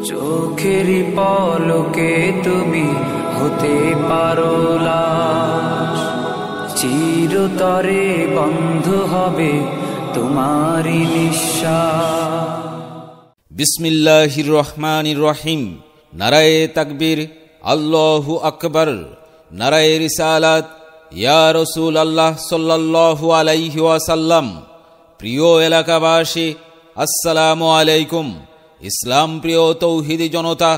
চোখেরই পলকে তুমি হতে পারো লাশ, চিরতরে বন্ধ হবে তোমারই নিঃশ্বাস। বিসমিল্লাহির রহমানির রহিম। নারায়ে তাকবীর, আল্লাহু আকবার। নারায়ে রিসালাত, ইয়া রাসূল আল্লাহ সাল্লাল্লাহু আলাইহি ওয়াসাল্লাম। প্রিয় এলাকাবাসী, আসসালামু আলাইকুম। ইসলাম প্রিয় তৌহিদি জনতা,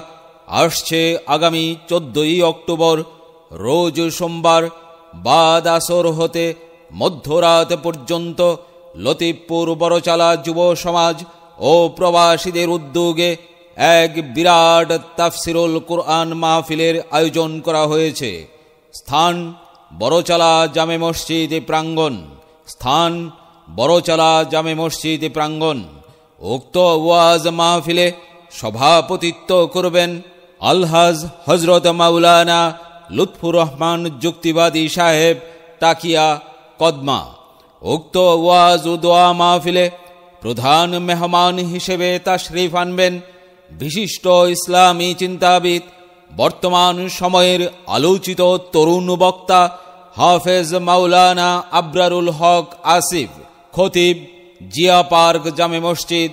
আসছে আগামী 14ই অক্টোবর রোজ সোমবার বাদ আসর হতে মধ্যরাত পর্যন্ত লতিফপুর বড়চালা যুব সমাজ ও প্রবাসীদের উদ্যোগে এক বিরাট তাফসিরুল কুরআন মাহফিলের আয়োজন করা হয়েছে। স্থান বড়চালা জামে মসজিদ প্রাঙ্গণ। স্থান বড়চালা জামে মসজিদ প্রাঙ্গণ। উক্ত ওয়াজ মাহফিলে সভাপতিত্ব করবেন আলহাজ হজরত মাওলানা লুৎফুর রহমান যুক্তিবাদী সাহেব, টাকিয়া, কদমা। উক্ত ওয়াজ ও দোয়া মাহফিলে প্রধান মেহমান হিসেবে তাশরিফ আনবেন বিশিষ্ট ইসলামী চিন্তাবিদ, বর্তমান সময়ের আলোচিত তরুণ বক্তা হাফেজ মাওলানা আবরারুল হক আসিফ, খতিব, জিয়া পার্ক জামে মসজিদ,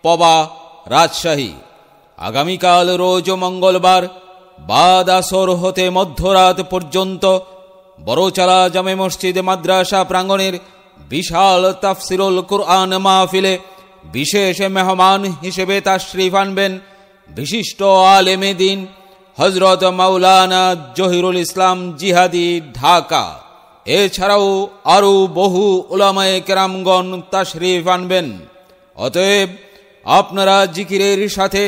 পবা, রাজশাহী। আগামীকাল রোজ মঙ্গলবার বাদ আসর হতে মধ্যরাত পর্যন্ত বড়চালা জামে মসজিদ মাদ্রাসা প্রাঙ্গণের বিশাল তাফসিরুল কুরআন মাহফিলে বিশেষ মেহমান হিসেবে তাশরিফ আনবেন বিশিষ্ট আলেমে দ্বীন হযরত মাওলানা জহিরুল ইসলাম জিহাদি, ঢাকা। এছাড়াও আরও বহু উলামায়ে কেরামগণ তাশরিফ আনবেন। অতএব আপনারা জিকিরের সাথে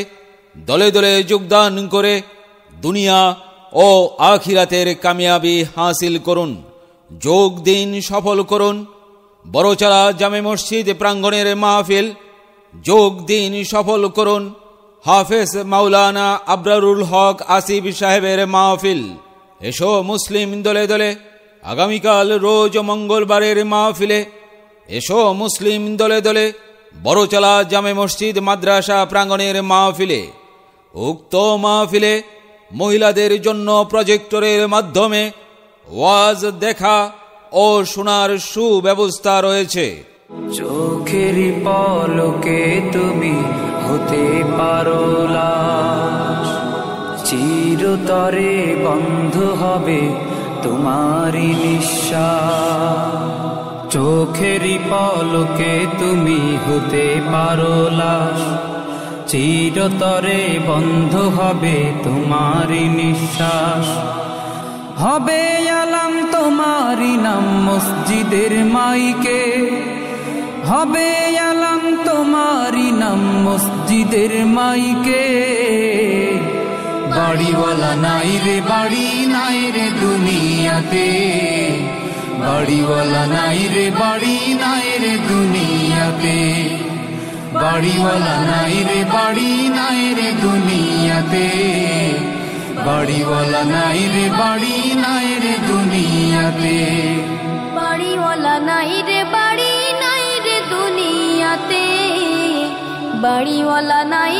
দলে দলে যোগদান করে দুনিয়া ও আখিরাতের কামিয়াবি হাসিল করুন। যোগ দিন, সফল করুন বড়চালা জামে মসজিদ প্রাঙ্গণের মাহফিল। যোগ দিন, সফল করুন হাফেজ মাওলানা আবরারুল হক আসিফ সাহেবের মাহফিল। এসো মুসলিম দলে দলে আগামীকাল রোজ মঙ্গলবারের মাহফিলে। এসো মুসলিম দলে দলে বড়চালা জামে মসজিদ মাদ্রাসা প্রাঙ্গণের মাহফিলে। উক্ত মাহফিলে মহিলাদের জন্য প্রজেক্টরের মাধ্যমে ওয়াজ দেখা ও শোনার সুব্যবস্থা রয়েছে। চোখেরই পলকে তুমি হতে পারো লাশ, চিরতরে বন্ধ হবে তোমারই নিঃশ্বাস। চোখেরই পলকে তুমি হতে পারো লাশ, চিরতরে বন্ধ হবে তোমারই নিঃশ্বাস। হবে আলাম তোমারই নাম মসজিদের মাইকে, হবে আলাম তোমারই নাম মসজিদের মাইকে। বাড়িওয়ালা নাই রে, বাড়ি নাই রে দুনিয়াতে, বাড়িওয়ালা নাই রে, বাড়ি নাই রে দুনিয়াতে। বাড়িওয়ালা নাই রে, বাড়ি নাই রে দুনিয়াতে, বাড়িওয়ালা নাই রে, বাড়ি নাই রে দুনিয়াতে। বাড়িওয়ালা নাই রে, বাড়ি নাই রে দুনিয়াতে, বাড়িওয়ালা নাই